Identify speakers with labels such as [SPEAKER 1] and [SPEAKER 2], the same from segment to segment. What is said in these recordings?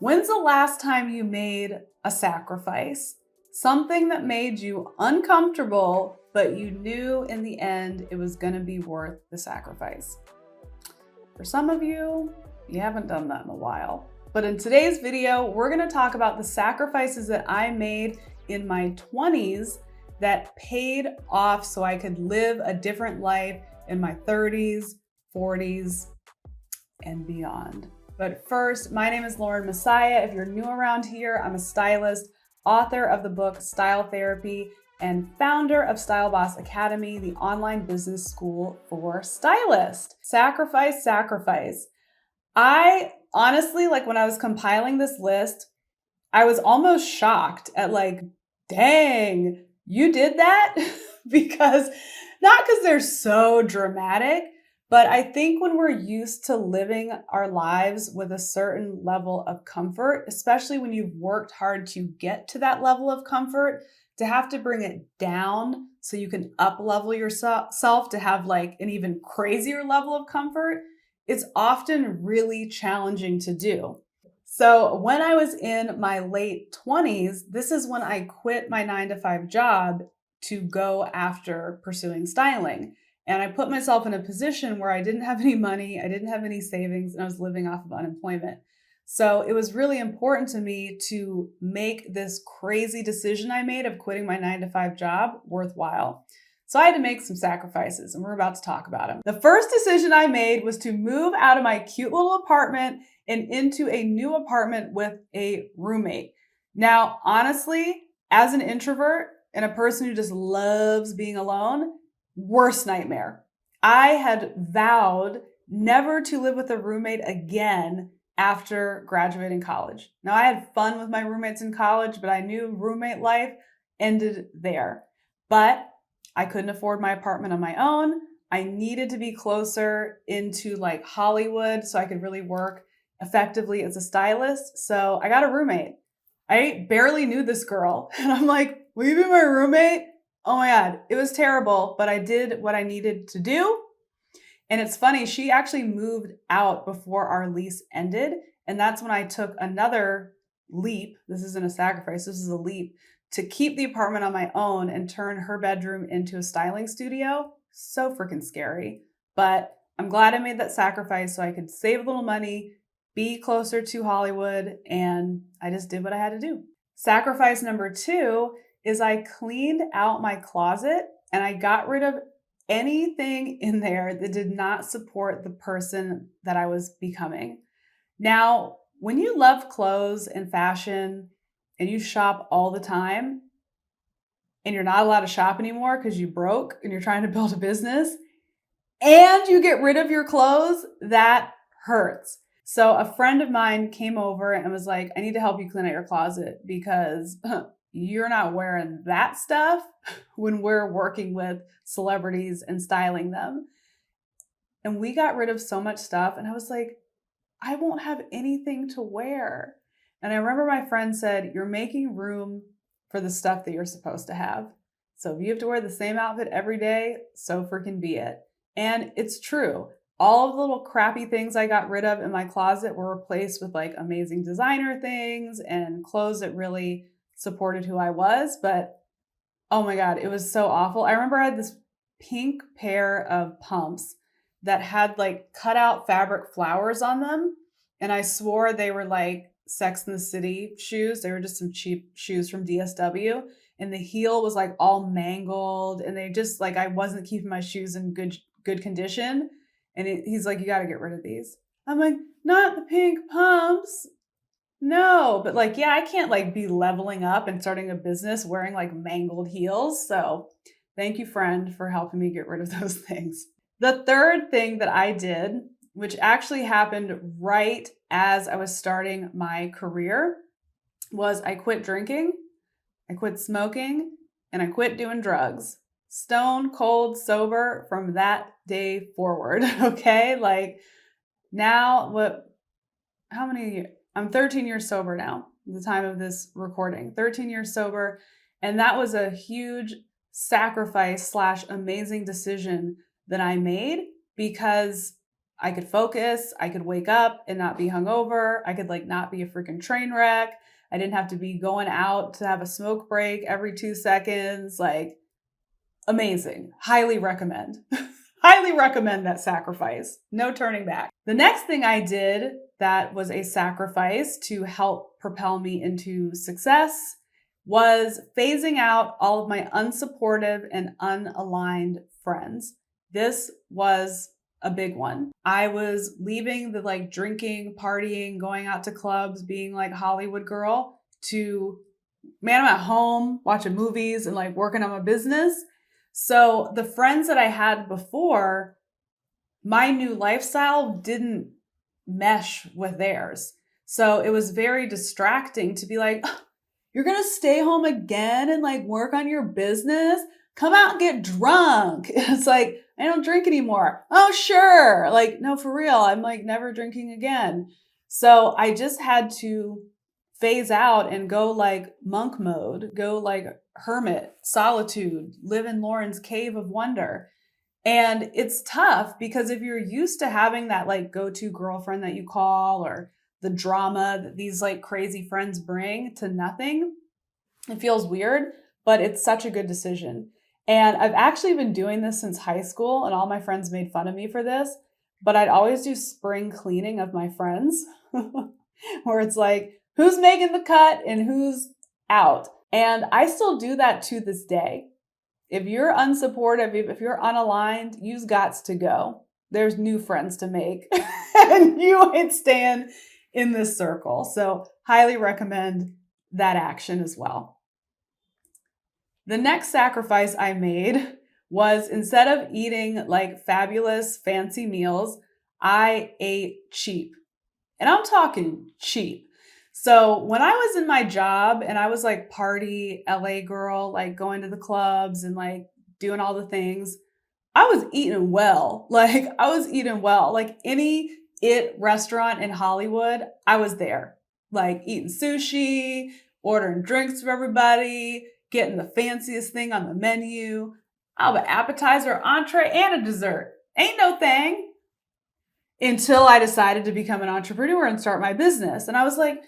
[SPEAKER 1] When's the last time you made a sacrifice? Something that made you uncomfortable, but you knew in the end it was going to be worth the sacrifice. For some of you, you haven't done that in a while. But in today's video, we're going to talk about the sacrifices that I made in my 20s that paid off so I could live a different life in my 30s, 40s, and beyond. But first, my name is Lauren Messiah. If you're new around here, I'm a stylist, author of the book Style Therapy, and founder of Style Boss Academy, the online business school for stylists. Sacrifice. I honestly, when I was compiling this list, I was almost shocked at dang, you did that? Because not because they're so dramatic, but I think when we're used to living our lives with a certain level of comfort, especially when you've worked hard to get to that level of comfort, to have to bring it down so you can up level yourself to have an even crazier level of comfort, it's often really challenging to do. So when I was in my late 20s, this is when I quit my 9-to-5 job to go after pursuing styling. And I put myself in a position where I didn't have any money, I didn't have any savings, and I was living off of unemployment. So it was really important to me to make this crazy decision I made of quitting my 9-to-5 job worthwhile. So I had to make some sacrifices, and we're about to talk about them. The first decision I made was to move out of my cute little apartment and into a new apartment with a roommate. Now, honestly, as an introvert and a person who just loves being alone, worst nightmare. I had vowed never to live with a roommate again after graduating college. Now, I had fun with my roommates in college, but I knew roommate life ended there. But I couldn't afford my apartment on my own. I needed to be closer into Hollywood so I could really work effectively as a stylist. So I got a roommate. I barely knew this girl. And I'm like, will you be my roommate? Oh my God, it was terrible, but I did what I needed to do. And it's funny, she actually moved out before our lease ended. And that's when I took another leap. This isn't a sacrifice, this is a leap to keep the apartment on my own and turn her bedroom into a styling studio. So freaking scary. But I'm glad I made that sacrifice so I could save a little money, be closer to Hollywood, and I just did what I had to do. Sacrifice number 2 is I cleaned out my closet and I got rid of anything in there that did not support the person that I was becoming. Now, when you love clothes and fashion and you shop all the time and you're not allowed to shop anymore because you broke and you're trying to build a business and you get rid of your clothes, that hurts. So a friend of mine came over and was like, I need to help you clean out your closet because you're not wearing that stuff when we're working with celebrities and styling them. And we got rid of so much stuff. And I was like, I won't have anything to wear. And I remember my friend said, you're making room for the stuff that you're supposed to have. So if you have to wear the same outfit every day, so freaking be it. And it's true. All of the little crappy things I got rid of in my closet were replaced with amazing designer things and clothes that really supported who I was. But oh my God, it was so awful. I remember I had this pink pair of pumps that had cut out fabric flowers on them. And I swore they were Sex and the City shoes. They were just some cheap shoes from DSW. And the heel was all mangled. And they just I wasn't keeping my shoes in good condition. And he's like, you got to get rid of these. I'm like, not the pink pumps. No, but yeah, I can't be leveling up and starting a business wearing mangled heels. So thank you, friend, for helping me get rid of those things. The third thing that I did, which actually happened right as I was starting my career, was I quit drinking, I quit smoking, and I quit doing drugs. Stone cold sober from that day forward. Okay. Now how many, I'm 13 years sober now at the time of this recording, 13 years sober. And that was a huge sacrifice / amazing decision that I made because I could focus. I could wake up and not be hungover. I could like not be a freaking train wreck. I didn't have to be going out to have a smoke break every 2 seconds. Like, amazing. Highly recommend. Highly recommend that sacrifice. No turning back. The next thing I did that was a sacrifice to help propel me into success was phasing out all of my unsupportive and unaligned friends. This was a big one. I was leaving the like drinking, partying, going out to clubs, being like Hollywood girl to, man, I'm at home watching movies and like working on my business. So the friends that I had before, my new lifestyle didn't mesh with theirs. So it was very distracting to be like, you're going to stay home again and like work on your business? Come out and get drunk. It's like, I don't drink anymore. Oh, sure. Like, no, for real. I'm like never drinking again. So I just had to phase out and go like monk mode, go like hermit, solitude, live in Lauren's cave of wonder. And it's tough because if you're used to having that like go-to girlfriend that you call, or the drama that these like crazy friends bring to nothing, it feels weird, but it's such a good decision. And I've actually been doing this since high school, and all my friends made fun of me for this, but I'd always do spring cleaning of my friends where it's like, who's making the cut and who's out. And I still do that to this day. If you're unsupportive, if you're unaligned, you've got to go. There's new friends to make and you ain't staying in this circle. So highly recommend that action as well. The next sacrifice I made was, instead of eating like fabulous fancy meals, I ate cheap. And I'm talking cheap. So when I was in my job and I was like party LA girl, like going to the clubs and like doing all the things, I was eating well. Like I was eating well. Like any restaurant in Hollywood, I was there. Like eating sushi, ordering drinks for everybody, getting the fanciest thing on the menu. I'll have an appetizer, entree, and a dessert. Ain't no thing. Until I decided to become an entrepreneur and start my business. And I was like,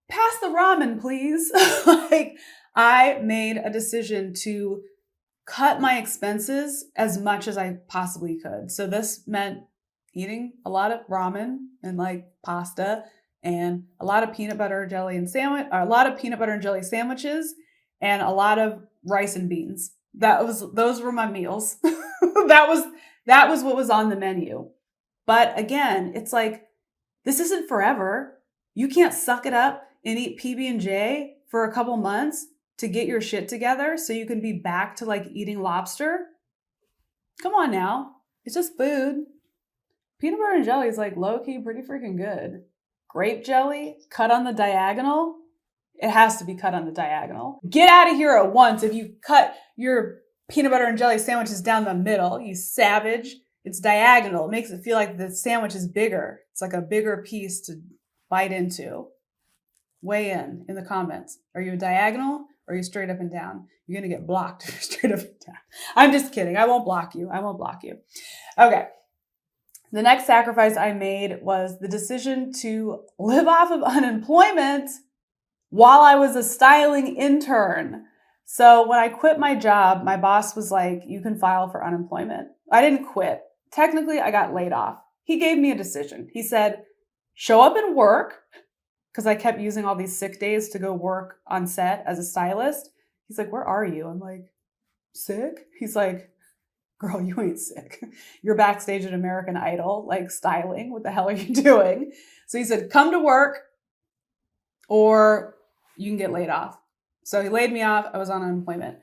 [SPEAKER 1] pass the ramen, please. Like, I made a decision to cut my expenses as much as I possibly could. So this meant eating a lot of ramen and like pasta and a lot of peanut butter and jelly and a lot of peanut butter and jelly sandwiches and a lot of rice and beans. Those were my meals. that was what was on the menu. But again, it's like, this isn't forever. You can't suck it up and eat PB&J for a couple months to get your shit together so you can be back to like eating lobster. Come on now. It's just food. Peanut butter and jelly is like low-key pretty freaking good. Grape jelly cut on the diagonal. It has to be cut on the diagonal. Get out of here at once if you cut your peanut butter and jelly sandwiches down the middle, you savage. It's diagonal. It makes it feel like the sandwich is bigger. It's like a bigger piece to bite into. Weigh in the comments. Are you a diagonal or are you straight up and down? You're going to get blocked if you're straight up and down. I'm just kidding. I won't block you. Okay. The next sacrifice I made was the decision to live off of unemployment while I was a styling intern. So when I quit my job, my boss was like, you can file for unemployment. I didn't quit. Technically, I got laid off. He gave me a decision. He said, show up and work, because I kept using all these sick days to go work on set as a stylist. He's like, where are you? I'm like, sick? He's like, girl, you ain't sick. You're backstage at American Idol, like styling. What the hell are you doing? So he said, come to work or you can get laid off. So he laid me off. I was on unemployment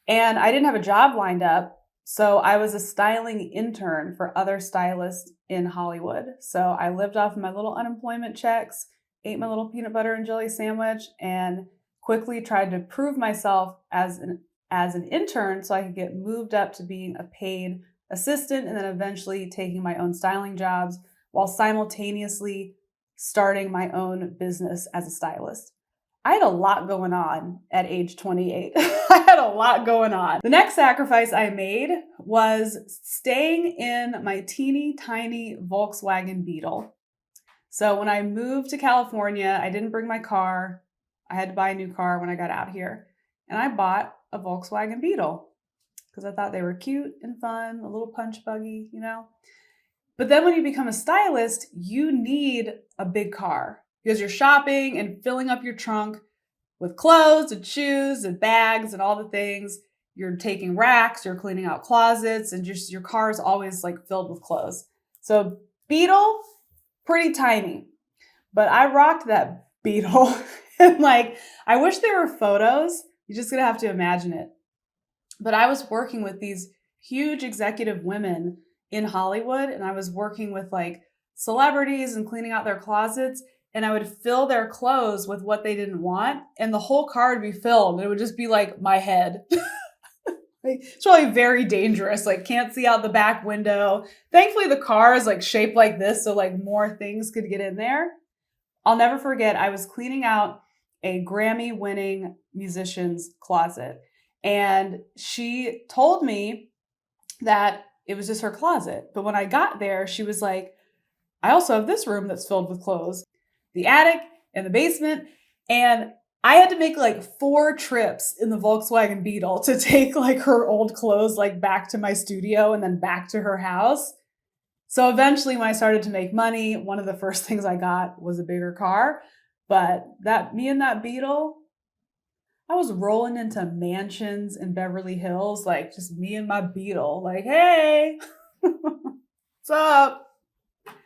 [SPEAKER 1] and I didn't have a job lined up. So I was a styling intern for other stylists in Hollywood. So I lived off my little unemployment checks, ate my little peanut butter and jelly sandwich, and quickly tried to prove myself as an intern so I could get moved up to being a paid assistant and then eventually taking my own styling jobs while simultaneously starting my own business as a stylist. I had a lot going on at age 28. I had a lot going on. The next sacrifice I made was staying in my teeny tiny Volkswagen Beetle. So when I moved to California, I didn't bring my car. I had to buy a new car when I got out here. And I bought a Volkswagen Beetle because I thought they were cute and fun, a little punch buggy, you know? But then when you become a stylist, you need a big car because you're shopping and filling up your trunk with clothes and shoes and bags and all the things. You're taking racks, you're cleaning out closets, and just your car is always like filled with clothes. So Beetle, pretty tiny, but I rocked that Beetle. And like, I wish there were photos. You're just gonna have to imagine it. But I was working with these huge executive women in Hollywood, and I was working with like celebrities and cleaning out their closets, and I would fill their clothes with what they didn't want, and the whole car would be filled, and it would just be like my head. It's probably very dangerous, like can't see out the back window. Thankfully, the car is like shaped like this, so like more things could get in there. I'll never forget, I was cleaning out a Grammy-winning musician's closet, and she told me that it was just her closet. But when I got there, she was like, I also have this room that's filled with clothes, the attic and the basement. And I had to make like 4 trips in the Volkswagen Beetle to take like her old clothes like back to my studio and then back to her house. So eventually when I started to make money, one of the first things I got was a bigger car. But me and that Beetle, I was rolling into mansions in Beverly Hills, like just me and my Beetle, like, hey, what's up?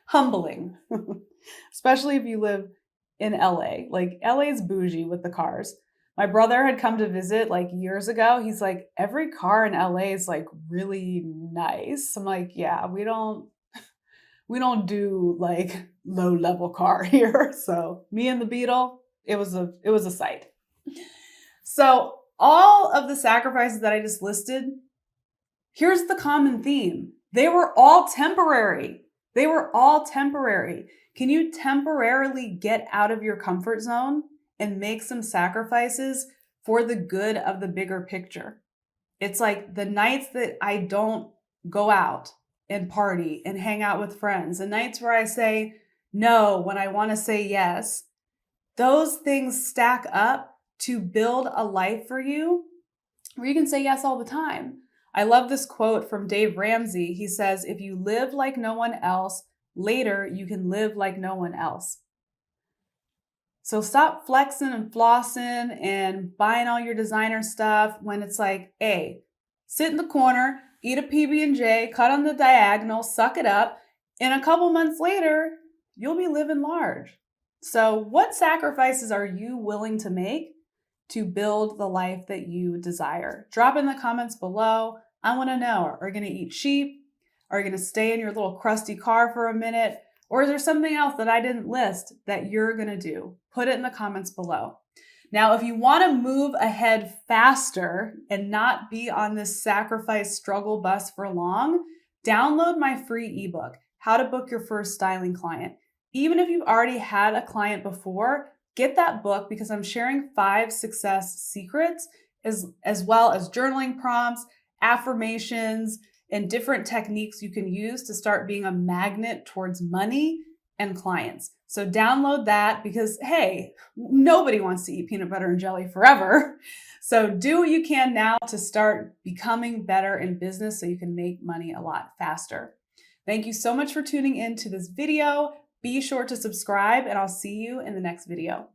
[SPEAKER 1] Humbling, especially if you live in LA. Like LA's bougie with the cars. My brother had come to visit like years ago. He's like, every car in LA is like really nice. I'm like, yeah, we don't do like low level car here. So me and the Beetle, it was a sight. So all of the sacrifices that I just listed, here's the common theme. They were all temporary. They were all temporary. Can you temporarily get out of your comfort zone and make some sacrifices for the good of the bigger picture? It's like the nights that I don't go out and party and hang out with friends, the nights where I say no when I want to say yes, those things stack up to build a life for you where you can say yes all the time. I love this quote from Dave Ramsey. He says, if you live like no one else, later you can live like no one else. So stop flexing and flossing and buying all your designer stuff when it's like, hey, sit in the corner, eat a PB&J, cut on the diagonal, suck it up, and a couple months later, you'll be living large. So what sacrifices are you willing to make to build the life that you desire? Drop in the comments below. I want to know, are you going to eat sheep? Are you going to stay in your little crusty car for a minute? Or is there something else that I didn't list that you're going to do? Put it in the comments below. Now, if you want to move ahead faster and not be on this sacrifice struggle bus for long, download my free ebook, How to Book Your First Styling Client. Even if you've already had a client before, get that book because I'm sharing 5 success secrets as well as journaling prompts, affirmations, and different techniques you can use to start being a magnet towards money and clients. So download that because, hey, nobody wants to eat peanut butter and jelly forever. So do what you can now to start becoming better in business so you can make money a lot faster. Thank you so much for tuning in to this video. Be sure to subscribe and I'll see you in the next video.